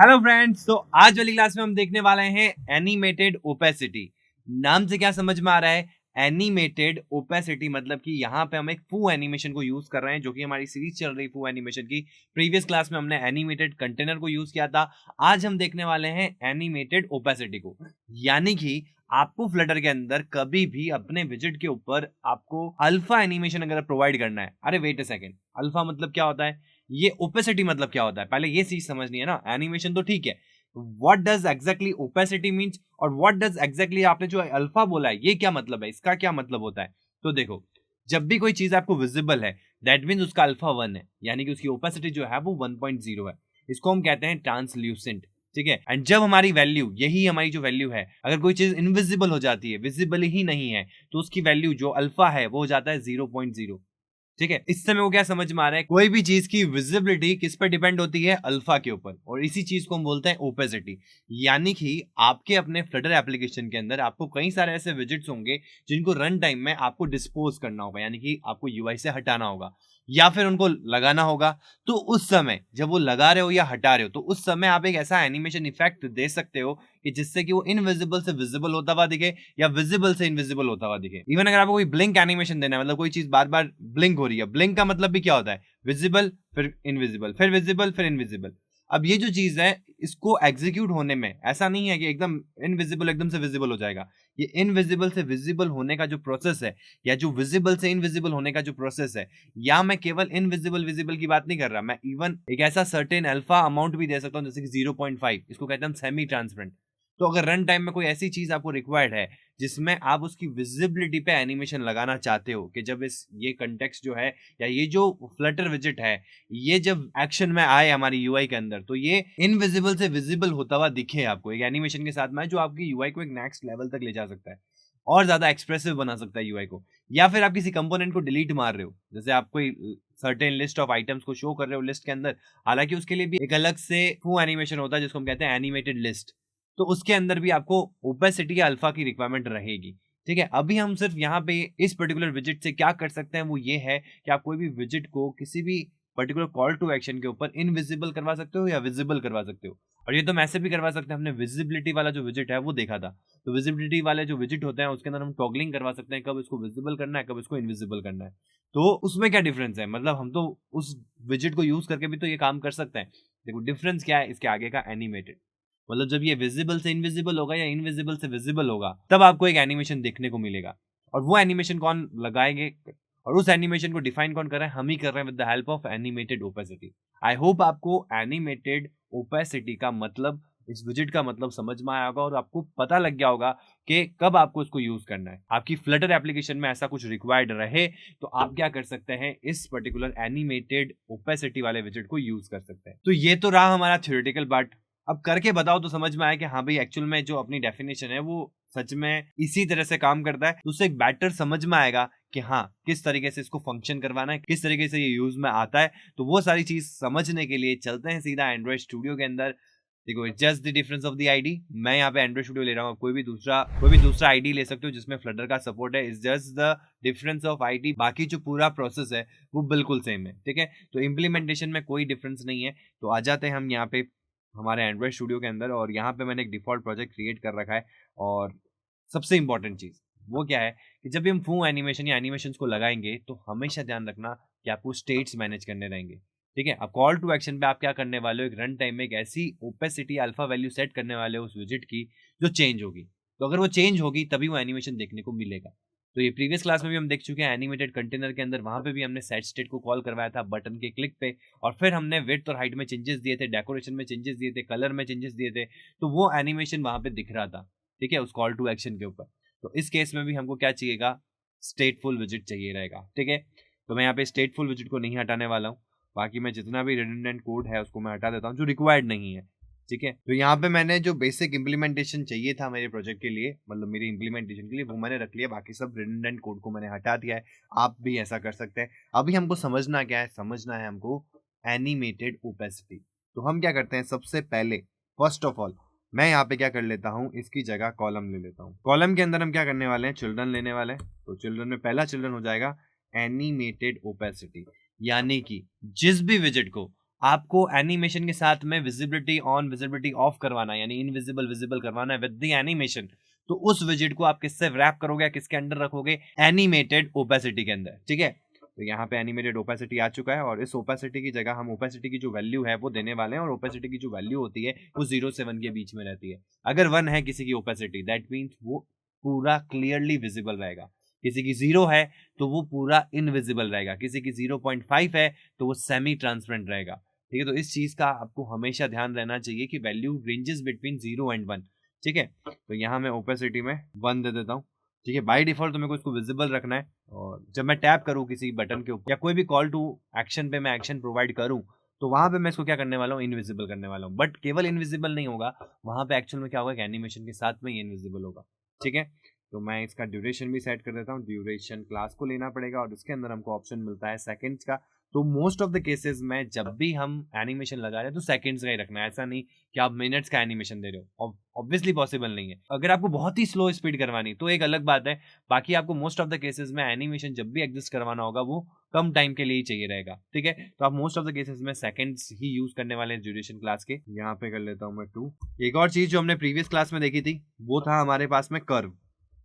Hello friends, तो आज वाली क्लास में हम देखने वाले हैं एनिमेटेड ओपेसिटी। नाम से क्या समझ में आ रहा है? एनिमेटेड ओपेसिटी मतलब कि यहाँ पे हम एक फू एनिमेशन को यूज कर रहे हैं, जो कि हमारी सीरीज चल रही फू एनिमेशन की। प्रीवियस क्लास में हमने एनिमेटेड कंटेनर को यूज किया था। आज हम देखने वाले हैं एनिमेटेड ओपेसिटी को। यानी कि आपको फ्लटर के अंदर कभी भी अपने विजिट के ऊपर आपको अल्फा एनिमेशन अगर प्रोवाइड करना है। अरे वेट अ सेकेंड, अल्फा मतलब क्या होता है? ये ओपेसिटी मतलब क्या होता है? पहले ये चीज समझनी है ना। एनिमेशन तो ठीक है, what does exactly opacity means और व्हाट डज एग्जैक्टली आपने जो अल्फा बोला है ये क्या मतलब है, इसका क्या मतलब होता है? तो देखो, जब भी कोई चीज आपको विजिबल है दैट मीन्स उसका अल्फा 1 है, यानी कि उसकी ओपेसिटी जो है वो 1.0 है। इसको हम कहते हैं ट्रांसल्यूसेंट। ठीक है, एंड जब हमारी वैल्यू, यही हमारी जो वैल्यू है, अगर कोई चीज इनविजिबल हो जाती है, विजिबल ही नहीं है, तो उसकी वैल्यू जो अल्फा है वो हो जाता है 0.0। ठीक है, इस समय वो क्या समझ में आ रहा है? कोई भी चीज की विजिबिलिटी किस पर डिपेंड होती है? अल्फा के ऊपर, और इसी चीज को हम बोलते हैं ओपेसिटी। यानी कि आपके अपने फ्लटर एप्लीकेशन के अंदर आपको कई सारे ऐसे विजिट्स होंगे जिनको रन टाइम में आपको डिस्पोज करना होगा, यानी कि आपको यूआई से हटाना होगा या फिर उनको लगाना होगा। तो उस समय जब वो लगा रहे हो या हटा रहे हो, तो उस समय आप एक ऐसा एनिमेशन इफेक्ट दे सकते हो कि जिससे कि वो इनविजिबल से विजिबल होता हुआ दिखे या विजिबल से इनविजिबल होता हुआ दिखे। इवन अगर आपको कोई ब्लिंक एनिमेशन देना है, मतलब कोई चीज बार बार ब्लिंक हो रही है, ब्लिंक का मतलब भी क्या होता है? विजिबल फिर इनविजिबल फिर विजिबल फिर इनविजिबल। अब ये जो चीज है, इसको एग्जीक्यूट होने में ऐसा नहीं है कि एकदम इनविजिबल एकदम से विजिबल हो जाएगा। ये इनविजिबल से विजिबल होने का जो प्रोसेस है, या जो विजिबल से इनविजिबल होने का जो प्रोसेस है, या मैं केवल इनविजिबल विजिबल की बात नहीं कर रहा, मैं इवन एक ऐसा सर्टेन अल्फा अमाउंट भी दे सकता हूं, जैसे कि 0.5, इसको कहते हैं सेमी ट्रांसपेरेंट। तो अगर रन टाइम में कोई ऐसी चीज आपको रिक्वायर्ड है जिसमें आप उसकी विजिबिलिटी पे एनिमेशन लगाना चाहते हो, कि जब इस ये कंटेक्स्ट जो है या ये जो फ्लटर विजिट है, ये जब एक्शन में आए हमारी यूआई के अंदर, तो ये इनविजिबल से विजिबल होता हुआ दिखे आपको एक एनिमेशन के साथ में, जो आपकी यूआई को एक नेक्स्ट लेवल तक ले जा सकता है और ज्यादा एक्सप्रेसिव बना सकता है यूआई को। या फिर आप किसी कंपोनेंट को डिलीट मार रहे हो, जैसे आप कोई सर्टेन लिस्ट ऑफ आइटम्स को शो कर रहे हो लिस्ट के अंदर, हालांकि उसके लिए भी एक अलग से फू एनिमेशन होता है जिसको हम कहते हैं एनिमेटेड लिस्ट। तो उसके अंदर भी आपको ओपेसिटी या अल्फा की रिक्वायरमेंट रहेगी। ठीक है, अभी हम सिर्फ यहाँ पे इस पर्टिकुलर विजिट से क्या कर सकते हैं वो ये है कि आप कोई भी विजिट को किसी भी पर्टिकुलर कॉल टू एक्शन के ऊपर इनविजिबल करवा सकते हो या विजिबल करवा सकते हो। और ये तो हम ऐसे भी करवा सकते हैं, हमने विजिबिलिटी वाला जो विजिट है वो देखा था। तो विजिबिलिटी वाले जो विजिट होते हैं उसके अंदर हम टॉगलिंग करवा सकते हैं, कब इसको विजिबल करना है, कब इसको इनविजिबल करना है। तो उसमें क्या डिफरेंस है? मतलब हम तो उस विजिट को यूज करके भी तो ये काम कर सकते हैं। देखो डिफरेंस क्या है इसके आगे का, एनिमेटेड मतलब जब ये विजिबल से इनविजिबल होगा या इनविजिबल से विजिबल होगा, तब आपको एक एनिमेशन देखने को मिलेगा। और वो एनिमेशन कौन लगाएंगे और उस एनिमेशन को डिफाइन कौन कर रहा है? हम ही कर रहे हैं, with the help of animated opacity. I hope आपको एनिमेटेड ओपेसिटी का मतलब, इस विजिट का मतलब समझ में आया होगा और आपको पता लग गया होगा कि कब आपको इसको यूज करना है। आपकी फ्लटर एप्लीकेशन में ऐसा कुछ रिक्वायर्ड रहे तो आप क्या कर सकते हैं, इस पर्टिकुलर एनिमेटेड ओपेसिटी वाले विजिट को यूज कर सकते हैं। तो ये तो रहा हमारा थ्योरेटिकल पार्ट। अब करके बताओ तो समझ में आया कि हाँ भाई एक्चुअल में जो अपनी डेफिनेशन है वो सच में इसी तरह से काम करता है। तो उससे एक बेटर समझ में आएगा कि हाँ किस तरीके से इसको फंक्शन करवाना है, किस तरीके से ये यूज में आता है। तो वो सारी चीज समझने के लिए चलते हैं सीधा एंड्रॉइड स्टूडियो के अंदर। देखो it's just the difference of the ID. मैं यहाँ पे एंड्रॉइड स्टूडियो ले रहा हूँ, कोई भी दूसरा आईडी ले सकते हो जिसमें फ्लटर का सपोर्ट है। It's just the difference of ID, बाकी जो पूरा प्रोसेस है वो बिल्कुल सेम है। ठीक है, तो इम्प्लीमेंटेशन में कोई डिफरेंस नहीं है। तो आ जाते हैं हम यहाँ पे हमारे एंड्रॉइड स्टूडियो के अंदर, और यहाँ पे मैंने एक डिफॉल्ट प्रोजेक्ट क्रिएट कर रखा है। और सबसे इंपॉर्टेंट चीज वो क्या है कि जब भी हम फू एनिमेशन या एनिमेशन को लगाएंगे तो हमेशा ध्यान रखना कि आपको स्टेट्स मैनेज करने रहेंगे। ठीक है, अब कॉल टू एक्शन पे आप क्या करने वाले हो, एक रन टाइम में एक ऐसी ओपेसिटी अल्फा वैल्यू सेट करने वाले हो उस विजिट की जो चेंज होगी। तो अगर वो चेंज होगी तभी वो एनिमेशन देखने को मिलेगा। तो ये प्रीवियस क्लास में भी हम देख चुके हैं एनिमेटेड कंटेनर के अंदर, वहां पे भी हमने सेट स्टेट को कॉल करवाया था बटन के क्लिक पे, और फिर हमने विड्थ और हाइट में चेंजेस दिए थे, डेकोरेशन में चेंजेस दिए थे, कलर में चेंजेस दिए थे। तो वो एनिमेशन वहां पे दिख रहा था। ठीक है, उस कॉल टू एक्शन के ऊपर। तो इस केस में भी हमको क्या चाहिएगा, स्टेटफुल विजिट चाहिए रहेगा। ठीक है, तो मैं यहाँ पे स्टेटफुल विजिट को नहीं हटाने वाला हूँ। बाकी मैं जितना भी रिडंडेंट कोड है उसको मैं हटा देता हूँ जो रिक्वायर्ड नहीं है। ठीक है, तो यहाँ पे मैंने जो बेसिक इंप्लीमेंटेशन चाहिए था मेरे प्रोजेक्ट के लिए, मतलब मेरी इंप्लीमेंटेशन के लिए, वो मैंने रख लिया। बाकी सब रिडंडेंट कोड को मैंने हटा दिया है। आप भी ऐसा कर सकते हैं। अभी हमको समझना क्या है, समझना है हमको एनिमेटेड ओपेसिटी। तो हम क्या करते हैं, सबसे पहले फर्स्ट ऑफ ऑल मैं यहाँ पे क्या कर लेता हूँ, इसकी जगह कॉलम ले लेता हूँ। कॉलम के अंदर हम क्या करने वाले हैं, चिल्ड्रन लेने वाले हैं। तो चिल्ड्रन में पहला चिल्ड्रन हो जाएगा एनिमेटेड ओपेसिटी, यानी कि जिस भी विजिट को आपको एनिमेशन के साथ में विजिबिलिटी ऑन विजिबिलिटी ऑफ करवाना है, यानी इनविजिबल विजिबल करवाना है विद द एनिमेशन, तो उस विजिट को आप किससे रैप करोगे, किसके अंडर रखोगे, एनिमेटेड ओपेसिटी के अंदर। ठीक है, तो यहाँ पे एनिमेटेड ओपेसिटी आ चुका है और इस ओपेसिटी की जगह हम ओपेसिटी की जो वैल्यू है वो देने वाले हैं, और ओपेसिटी की जो वैल्यू होती है वो 0 से 1 के बीच में रहती है। अगर 1 है किसी की ओपेसिटी, दैट मीन्स वो पूरा क्लियरली विजिबल रहेगा। किसी की 0 है तो वो पूरा इनविजिबल रहेगा, किसी की 0.5 है तो वो सेमी ट्रांसपेरेंट रहेगा। ठीक है, तो इस चीज का आपको हमेशा ध्यान रहना चाहिए कि वैल्यू रेंजेस बिटवीन 0 एंड 1। ठीक है, तो यहाँ मैं ओपेसिटी में 1 दे देता हूँ। ठीक है, बाय डिफॉल्ट तो मेरे को इसको विजिबल रखना है, और जब मैं टैप करूँ किसी बटन के ऊपर या कोई भी कॉल टू एक्शन पे मैं एक्शन प्रोवाइड करूँ, तो वहां पे मैं इसको क्या करने वाला हूँ, इनविजिबल करने वाला हूँ। बट केवल इनविजिबल नहीं होगा, वहां पे एक्चुअल में क्या होगा कि एनिमेशन के साथ में ही इनविजिबल होगा। ठीक है, तो मैं इसका ड्यूरेशन भी सेट कर देता हूँ। ड्यूरेशन क्लास को लेना पड़ेगा और इसके अंदर हमको ऑप्शन मिलता है सेकंड्स का। तो मोस्ट ऑफ द केसेस में जब भी हम एनिमेशन लगा रहे हैं तो सेकंड्स का ही रखना है, ऐसा नहीं कि आप मिनट्स का एनिमेशन दे रहे हो, ऑब्वियसली पॉसिबल नहीं है। अगर आपको बहुत ही स्लो स्पीड करवानी तो एक अलग बात है, बाकी आपको मोस्ट ऑफ द केसेस में एनिमेशन जब भी एग्जिस्ट करवाना होगा वो कम टाइम के लिए ही चाहिए रहेगा। ठीक है, तो आप मोस्ट ऑफ द केसेस में सेकंड्स ही यूज करने वाले हैं ड्यूरेशन क्लास के। यहाँ पे कर लेता हूँ मैं 2। एक और चीज जो हमने प्रीवियस क्लास में देखी थी वो था हमारे पास में कर्व,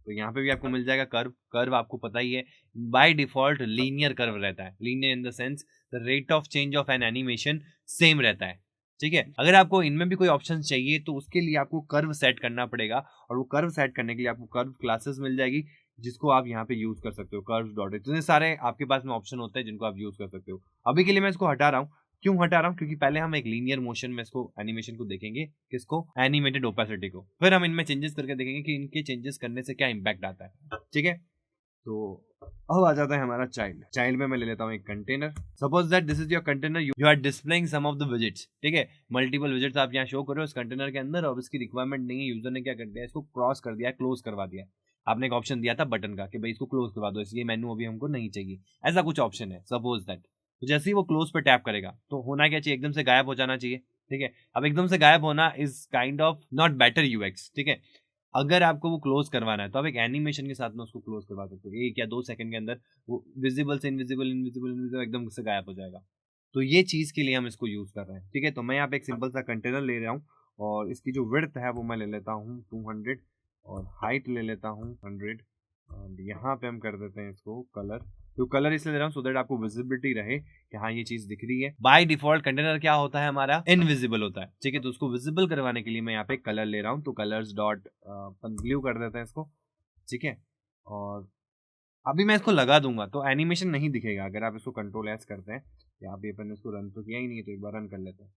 तो यहाँ पे भी आपको मिल जाएगा कर्व। कर्व आपको पता ही है बाय डिफॉल्ट लीनियर कर्व रहता है, linear in the sense the rate of change of N animation same रहता है। ठीक है, अगर आपको इनमें भी कोई ऑप्शन चाहिए तो उसके लिए आपको कर्व सेट करना पड़ेगा, और वो कर्व सेट करने के लिए आपको कर्व क्लासेस मिल जाएगी जिसको आप यहाँ पे यूज कर सकते हो। कर्व डॉट, इतने सारे आपके पास में ऑप्शन होते हैं जिनको आप यूज कर सकते हो। अभी के लिए मैं इसको हटा रहा हूँ। क्यों हटा रहा हूँ, क्योंकि पहले हम एक लीनियर मोशन में इसको एनिमेशन को देखेंगे, किसको, एनिमेटेड ओपेसिटी को, फिर हम इनमें चेंजेस करके देखेंगे कि इनके चेंजेस करने से क्या इंपैक्ट आता है। ठीक है, तो अब आ जाता है हमारा चाइल्ड। चाइल्ड में मैं ले लेता हूँ एक container. Suppose that this is your container, you are displaying some of the visits. ठीक है, मल्टीपल विजिट्स आप यहाँ शो कर रहे हो इस कंटेनर के अंदर, और इसकी रिक्वायरमेंट नहीं है, यूजर ने क्या कर दिया, इसको क्रॉस कर दिया, क्लोज करवा दिया। आपने एक ऑप्शन दिया था बटन का कि भाई इसको क्लोज करवा दो, इसलिए मेनू अभी हमको नहीं चाहिए, ऐसा कुछ ऑप्शन है सपोज दैट। तो जैसे ही वो क्लोज पे टैप करेगा तो होना क्या चाहिए, एकदम से गायब हो जाना चाहिए। ठीक है, अब एकदम से गायब होना is kind of not better UX. ठीक है, अगर आपको वो क्लोज करवाना है तो आप एक एनिमेशन के साथ में उसको क्लोज करवा सकते हो, 1 या 2 सेकंड के अंदर वो विजिबल से इनविजिबल, इनविजिबल इनविजिबल एकदम से गायब हो जाएगा। तो ये चीज के लिए हम इसको यूज कर रहे हैं। ठीक है, तो मैं यहाँ पे एक सिंपल सा कंटेनर ले रहा हूँ, और इसकी जो विड्थ है वो मैं ले लेता हूँ 200, और हाइट ले लेता हूँ 100, और यहाँ पे हम कर देते हैं इसको कलर। तो कलर इसलिए दे रहा हूँ सो दैट आपको विजिबिलिटी रहे कि हाँ ये चीज दिख रही है। बाय डिफॉल्ट कंटेनर क्या होता है हमारा, इनविजिबल होता है। ठीक है, तो उसको विजिबल करवाने के लिए मैं यहाँ पे कलर ले रहा हूँ, तो कलर्स डॉट ब्लू कर देते हैं इसको। ठीक है, और अभी मैं इसको लगा दूंगा तो एनिमेशन नहीं दिखेगा। अगर आप इसको कंट्रोल एस करते हैं, या अभी अपन ने इसको रन तो किया ही नहीं है, तो एक बार रन कर लेते हैं।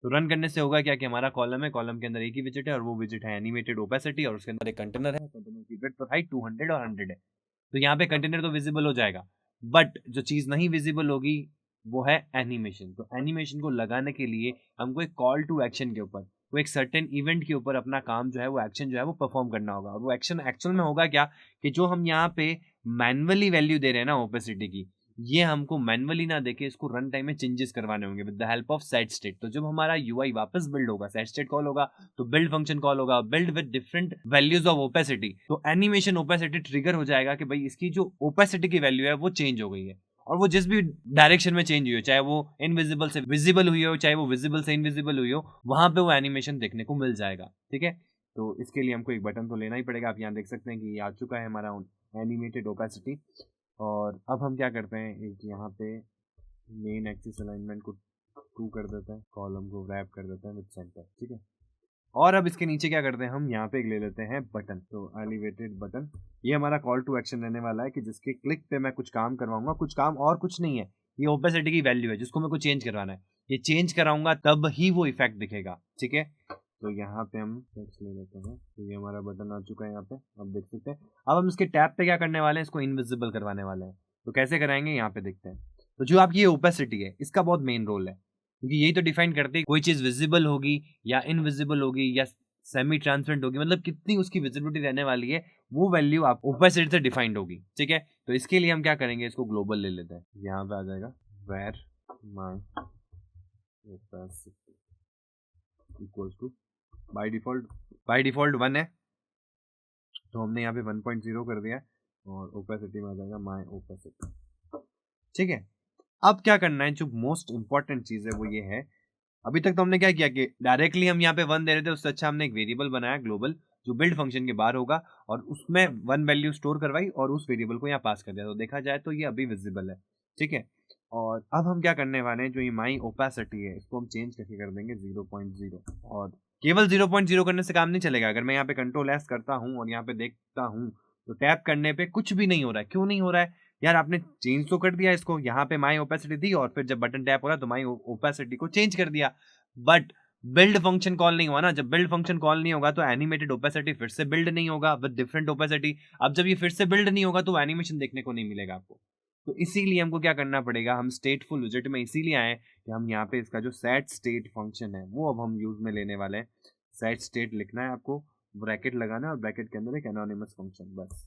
तो रन करने से होगा क्या कि हमारा कॉलम है, कॉलम के अंदर एक ही विजिट है, और वो विजिट है एनिमेटेड ओपेसिटी, और उसके अंदर एक कंटेनर है, कंटेनर की विड्थ और हाइट 200 और 100 है। तो यहाँ पे कंटेनर तो विजिबल हो जाएगा, बट जो चीज नहीं विजिबल होगी वो है एनिमेशन। तो एनिमेशन को लगाने के लिए हमको एक कॉल टू एक्शन के ऊपर, वो एक सर्टेन इवेंट के ऊपर अपना काम जो है, वो एक्शन जो है वो परफॉर्म करना होगा। और वो एक्शन एक्चुअल में होगा क्या कि जो हम यहाँ पे मैनुअली वैल्यू दे रहे हैं ना ओपेसिटी की, ये हमको मैनुअली ना देके इसको रन टाइम में चेंजेस करवाने होंगे with the help of set state. तो जब हमारा यूआई वापस बिल्ड होगा, सेट स्टेट कॉल होगा, तो बिल्ड फंक्शन कॉल होगा, build with different values of opacity, तो एनिमेशन ओपेसिटी ट्रिगर हो जाएगा कि भाई इसकी जो ओपेसिटी की वैल्यू है वो चेंज हो गई है, और वो जिस भी डायरेक्शन में चेंज हुई हो, चाहे वो इनविजिबल से विजिबल हुई हो, चाहे वो विजिबल से इनविजिबल हुई हो, वहां पे वो एनिमेशन देखने को मिल जाएगा। ठीक है, तो इसके लिए हमको एक बटन तो लेना ही पड़ेगा। आप यहाँ देख सकते हैं कि ये आ चुका है हमारा एनिमेटेड ओपेसिटी। और अब हम क्या करते हैं, एक यहाँ पे मेन एक्सिस अलाइनमेंट को 2 कर देते हैं, कॉलम को रैप कर देते हैं विद सेंटर। ठीक है, और अब इसके नीचे क्या करते हैं, हम यहाँ पे एक ले लेते हैं बटन, तो एलिवेटेड बटन। ये हमारा कॉल टू एक्शन रहने वाला है कि जिसके क्लिक पे मैं कुछ काम करवाऊंगा, कुछ काम और कुछ नहीं है, ये ओपेसिटी की वैल्यू है जिसको मेरे को चेंज करवाना है। ये चेंज कराऊंगा तब ही वो इफेक्ट दिखेगा। ठीक है, तो यहाँ पे हम टेक्स्ट ले लेते हैं, तो ये हमारा बटन आ चुका है यहाँ पे, अब देख सकते हैं। अब हम इसके टैब पे क्या करने वाले हैं, इसको इनविजिबल करवाने वाले हैं। तो कैसे कराएंगे, यहाँ पे देखते हैं। तो जो आपकी ये ओपेसिटी है इसका बहुत मेन रोल है, क्योंकि यही तो डिफाइन करते हैं कोई चीज विजिबल होगी या इनविजिबल होगी या सेमी ट्रांसपेरेंट होगी, मतलब कितनी उसकी विजिबिलिटी रहने वाली है, वो वैल्यू आप ओपेसिटी से डिफाइंड होगी। ठीक है, तो इसके लिए हम क्या करेंगे, इसको ग्लोबल ले लेते हैं। यहाँ पे आ जाएगा where my opacity equals to, by default 1 है, तो हमने यहाँ पे 1.0 कर दिया, और ओपेसिटी में आ जाएगा माई ओपेसिटी। ठीक है, अब क्या करना है, जो मोस्ट इंपॉर्टेंट चीज है वो ये है, अभी तक तो हमने क्या किया कि डायरेक्टली हम यहाँ पे 1 दे रहे थे, उससे अच्छा हमने एक वेरिएबल बनाया ग्लोबल जो बिल्ड फंक्शन के बाहर होगा, और उसमें 1 वैल्यू स्टोर करवाई और उस वेरिएबल को यहाँ पास कर दिया। तो देखा जाए तो ये अभी विजिबल है, ठीक है। और अब हम क्या करने वाले हैं, जो ये माई ओपेसिटी है इसको हम चेंज करके कर देंगे 0.0। और केवल 0.0 करने से काम नहीं चलेगा। अगर मैं यहाँ पे कंट्रोल एस करता हूँ और यहाँ पे देखता हूँ तो टैप करने पे कुछ भी नहीं हो रहा है। क्यों नहीं हो रहा है यार? आपने चेंज तो कर दिया इसको, यहाँ पे माई ओपेसिटी दी और फिर जब बटन टैप हो रहा है तो माई ओपेसिटी को चेंज कर दिया, बट बिल्ड फंक्शन कॉल नहीं हुआ ना। जब बिल्ड फंक्शन कॉल नहीं होगा तो एनिमेटेड ओपेसिटी फिर से बिल्ड नहीं होगा विद डिफरेंट ओपेसिटी। अब जब ये फिर से बिल्ड नहीं होगा तो एनिमेशन देखने को नहीं मिलेगा आपको। तो इसीलिए हमको क्या करना पड़ेगा, हम स्टेटफुल विजिट में इसीलिए आए कि हम यहाँ पे इसका जो सेट स्टेट फंक्शन है वो अब हम यूज में लेने वाले हैं। सेट स्टेट लिखना है आपको, ब्रैकेट लगाना है और ब्रैकेट के अंदर एक एनोनिमस फंक्शन, बस।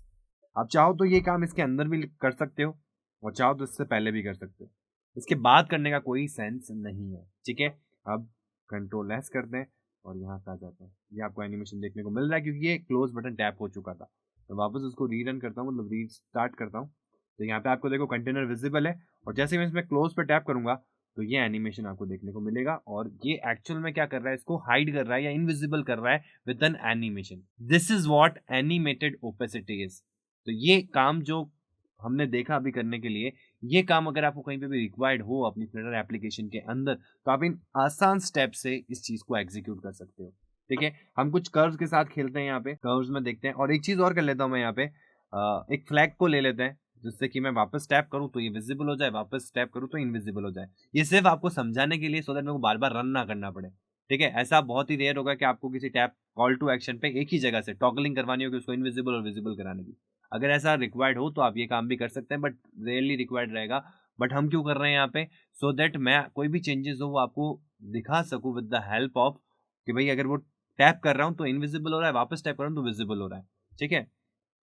आप चाहो तो ये काम इसके अंदर भी कर सकते हो और चाहो तो इससे पहले भी कर सकते हो, इसके बाद करने का कोई सेंस नहीं है, ठीक है। अब कंट्रोल एस करते हैं और यहाँ पे आ जाते हैं। ये आपको एनिमेशन देखने को मिल रहा है क्योंकि ये क्लोज बटन टैप हो चुका था। तो वापस उसको रीरन करता हूँ, मतलब रीस्टार्ट करता हूँ। तो यहाँ पे आपको देखो कंटेनर विजिबल है और जैसे मैं इसमें क्लोज पे टैप करूंगा तो ये एनिमेशन आपको देखने को मिलेगा। और ये एक्चुअल में क्या कर रहा है, इसको हाइड कर रहा है या इनविजिबल कर रहा है with N animation. This is what animated opacity is. तो ये काम जो हमने देखा अभी करने के लिए, ये काम अगर आपको कहीं पे भी रिक्वायर्ड हो अपनी फ्लटर एप्लीकेशन के अंदर तो आप इन आसान स्टेप से इस चीज को एग्जीक्यूट कर सकते हो, ठीक है। हम कुछ कर्व्स के साथ खेलते हैं, यहाँ पे कर्व्स में देखते हैं। और एक चीज और कर लेता हूँ मैं, यहाँ पे एक फ्लैग को ले लेते हैं जिससे कि मैं वापस टैप करूं तो ये विजिबल हो जाए, वापस टैप करूं तो इनविजिबल हो जाए। ये सिर्फ आपको समझाने के लिए, सो दैट मेरे को बार बार रन ना करना पड़े, ठीक है। ऐसा बहुत ही रेयर होगा कि आपको किसी टैप कॉल टू एक्शन पे एक ही जगह से टॉगलिंग करवानी होगी उसको इनविजिबल और विजिबल कराने की। अगर ऐसा रिक्वायर्ड हो तो आप ये काम भी कर सकते हैं, बट रेयरली रिक्वायर्ड रहेगा। बट हम क्यों कर रहे हैं यहाँ पे, सो दैट मैं कोई भी चेंजेस हो वो आपको दिखा सकूं विद द हेल्प ऑफ कि भाई अगर वो टैप कर रहा हूँ तो इनविजिबल हो रहा है, वापस टैप कर रहा हूँ तो विजिबल हो रहा है, ठीक है।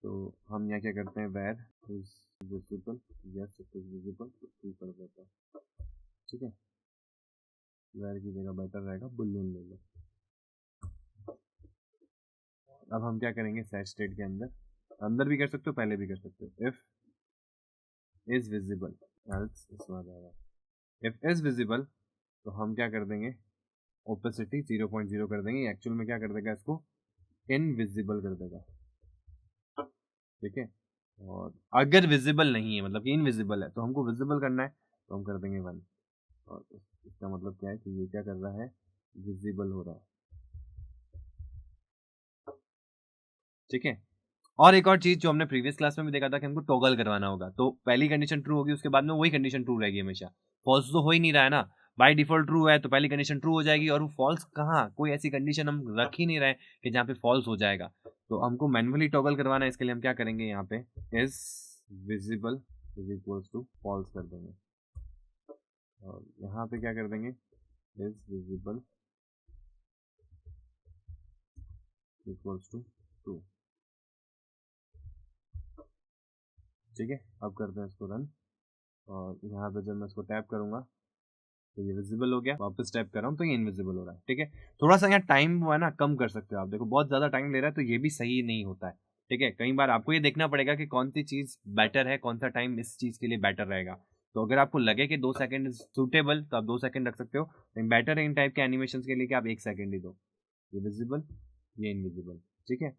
तो हम यहाँ क्या करते हैं, where is visible, yes it is visible, तो ट्रू कर देता है, ठीक है। वेर की जगह बेटर रहेगा बुलियन ले लो। अब हम क्या करेंगे, सेट स्टेट के अंदर अंदर भी कर सकते हो, पहले भी कर सकते हो। इफ इज विजिबल एल्स इसमें आ जाएगा। इफ इज विजिबल तो हम क्या कर देंगे, ओपेसिटी 0.0 कर देंगे। एक्चुअल में क्या कर देगा, इसको इनविजिबल कर देगा, ठीक है। और अगर विजिबल नहीं है, मतलब कि इनविजिबल है, तो हमको विजिबल करना है तो हम कर देंगे 1। और इसका मतलब क्या है कि ये क्या कर रहा है, विजिबल हो रहा है, ठीक है। और एक और चीज जो हमने प्रीवियस क्लास में भी देखा था कि हमको टॉगल करवाना होगा, तो पहली कंडीशन ट्रू होगी, उसके बाद में वही कंडीशन ट्रू रहेगी हमेशा। फॉल्स तो हो ही नहीं रहा है ना, बाय डिफॉल्ट ट्रू है तो पहली कंडीशन ट्रू हो जाएगी। और वो फॉल्स कहाँ, कोई ऐसी कंडीशन हम रख ही नहीं रहे कि जहाँ पे फॉल्स हो जाएगा। तो हमको मैनुअली टॉगल करवाना है, इसके लिए हम क्या करेंगे, यहाँ पे is visible is equals to false कर देंगे। और यहाँ पे क्या कर देंगे, is visible equals to true, ठीक है। अब करते हैं इसको रन। और यहाँ पे जब मैं इसको टैप करूंगा तो ये विजिबल हो गया, वापस टैप कर रहा हूँ तो ये इनविजिबल हो रहा है, ठीक है। थोड़ा सा यहाँ टाइम वो है ना कम कर सकते हो आप, देखो बहुत ज्यादा टाइम ले रहा है तो ये भी सही नहीं होता है, ठीक है। कई बार आपको ये देखना पड़ेगा कि कौन सी चीज बेटर है, कौन सा टाइम इस चीज के लिए बेटर रहेगा। तो अगर आपको लगे कि 2 सेकंड इज सुटेबल तो आप 2 सेकंड रख सकते हो, लेकिन बेटर है इन टाइप के एनिमेशन के लिए कि आप 1 सेकंड ही दो। ये विजिबल, ये इनविजिबल, ठीक है।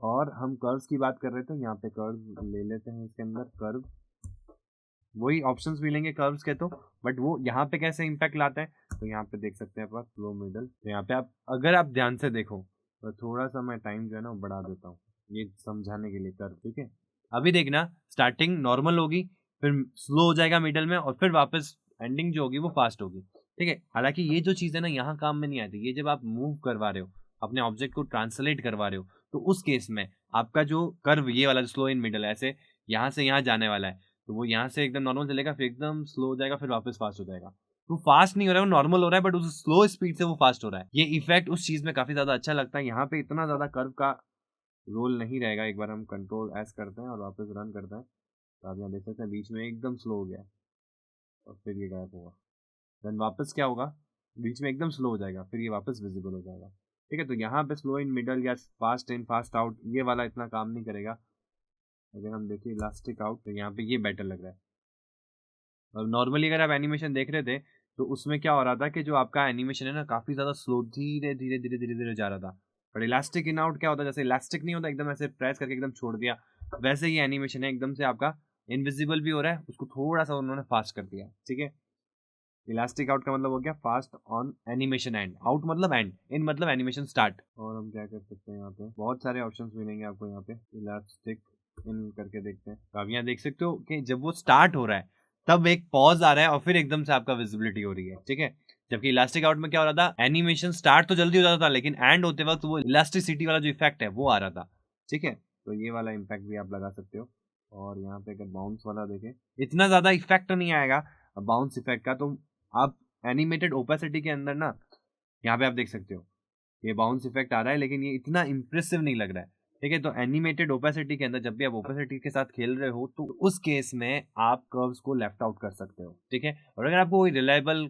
और हम कर्व्स की बात कर रहे थे, यहाँ पे कर्व ले लेते हैं, इसके अंदर कर्व वही ऑप्शंस मिलेंगे कर्व्स के, तो बट वो यहाँ पे कैसे इम्पैक्ट लाता है, तो यहाँ पे देख सकते हैं आप फ्लो मिडल। तो यहाँ पे आप अगर आप ध्यान से देखो तो थोड़ा सा मैं टाइम जो है ना बढ़ा देता हूँ ये समझाने के लिए कर्व, ठीक है। अभी देखना स्टार्टिंग नॉर्मल होगी, फिर स्लो हो जाएगा मिडल में और फिर वापस एंडिंग जो होगी वो फास्ट होगी, ठीक है। हालांकि ये जो चीज़ है ना यहाँ काम में नहीं आती, ये जब आप मूव करवा रहे हो, अपने ऑब्जेक्ट को ट्रांसलेट करवा रहे हो, तो उस केस में आपका जो कर्व ये वाला स्लो इन मिडल ऐसे यहाँ से यहाँ जाने वाला है, तो वो यहाँ से एकदम नॉर्मल चलेगा, फिर एकदम स्लो हो जाएगा, फिर वापस फास्ट हो जाएगा। तो फास्ट नहीं हो रहा है, वो नॉर्मल हो रहा है, बट उस स्लो स्पीड से वो फास्ट हो रहा है। ये इफेक्ट उस चीज में काफी ज्यादा अच्छा लगता है। यहाँ पे इतना ज्यादा कर्व का रोल नहीं रहेगा। एक बार हम कंट्रोल एस करते हैं और वापस रन करते हैं तो आप यहाँ देख सकते हैं बीच में एकदम स्लो हो गया और फिर ये गायब होगा। देन वापस क्या होगा, बीच में एकदम स्लो हो जाएगा, फिर ये वापस विजिबल हो जाएगा, ठीक है। तो यहाँ पे स्लो इन मिडल या फास्ट इन फास्ट आउट ये वाला इतना काम नहीं करेगा। अगर हम देखें इलास्टिक आउट तो यहाँ पे ये बेटर लग रहा है, नॉर्मली अगर आप एनिमेशन देख रहे थे तो उसमें क्या हो रहा था कि जो आपका एनिमेशन है ना काफी ज्यादा स्लो धीरे धीरे धीरे धीरे धीरे जा रहा था। पर इलास्टिक इन आउट क्या होता है, जैसे इलास्टिक नहीं होता एकदम ऐसे प्रेस करके एकदम छोड़ दिया, वैसे ही एनिमेशन है एकदम से आपका इनविजिबल भी हो रहा है, उसको थोड़ा सा उन्होंने फास्ट कर दिया। ठीक है, इलास्टिक आउट का मतलब हो गया fast on animation and, out मतलब एंड, इन मतलब एनिमेशन स्टार्ट। और हम क्या कर सकते हैं, यहाँ पे बहुत सारे ऑप्शंस मिलेंगे आपको। यहाँ पे इलास्टिक इन करके देखते हैं, तो आप यहाँ देख सकते हो कि जब वो स्टार्ट हो रहा है तब एक पॉज आ रहा है और फिर एकदम से आपका विजिबिलिटी हो रही है। ठीक है, जबकि इलास्टिक आउट में क्या हो रहा था, एनिमेशन स्टार्ट तो जल्दी हो जाता था लेकिन एंड होते वक्त वो इलास्टिसिटी वाला जो इफेक्ट है वो आ रहा था। ठीक है, तो ये वाला इम्पैक्ट भी आप लगा सकते हो। और यहाँ पे अगर बाउंस वाला देखें, इतना ज्यादा इफेक्ट तो नहीं आएगा बाउंस इफेक्ट का, तो आप एनिमेटेड ओपेसिटी के अंदर ना यहाँ पे आप देख सकते हो ये बाउंस इफेक्ट आ रहा है लेकिन ये इतना इंप्रेसिव नहीं लग रहा है। ठीक है, तो एनिमेटेड ओपेसिटी के अंदर जब भी आप ओपेसिटी के साथ खेल रहे हो तो उस केस में आप कर्व्स को लेफ्ट आउट कर सकते हो। ठीक है, और अगर आपको कोई रिलायबल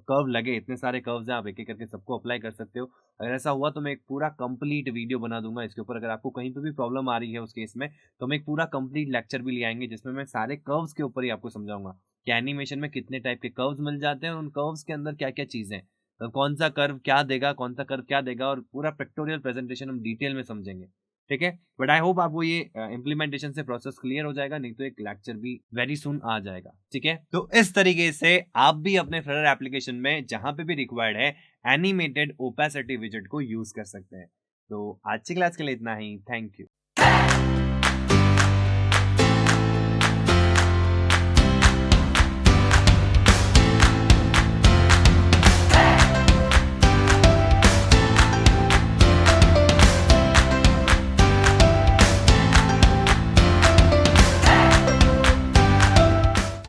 कर्व लगे, इतने सारे कर्व्स हैं आप एक एक करके सबको अप्लाई कर सकते हो। अगर ऐसा हुआ तो मैं एक पूरा कंप्लीट वीडियो बना दूंगा इसके ऊपर। अगर आपको कहीं पे भी प्रॉब्लम आ रही है उस केस में तो हम एक पूरा कंप्लीट लेक्चर भी ले आएंगे जिसमें मैं सारे कर्व्स के ऊपर ही आपको समझाऊंगा कि एनिमेशन में कितने टाइप के कर्व्स मिल जाते हैं और उन कर्व्स के अंदर क्या क्या चीजें हैं, तो कौन सा कर्व क्या देगा, कौन सा कर्व क्या देगा, और पूरा पिक्टोरियल प्रेजेंटेशन हम डिटेल में समझेंगे। ठीक है, बट आई होप आपको ये इम्प्लीमेंटेशन से प्रोसेस क्लियर हो जाएगा, नहीं तो एक लेक्चर भी वेरी सुन आ जाएगा। ठीक है, तो इस तरीके से आप भी अपने फ्लटर एप्लीकेशन में जहां पे भी रिक्वायर्ड है एनिमेटेड ओपेसिटी विजेट को यूज कर सकते हैं। तो आज की क्लास के लिए इतना ही, थैंक यू।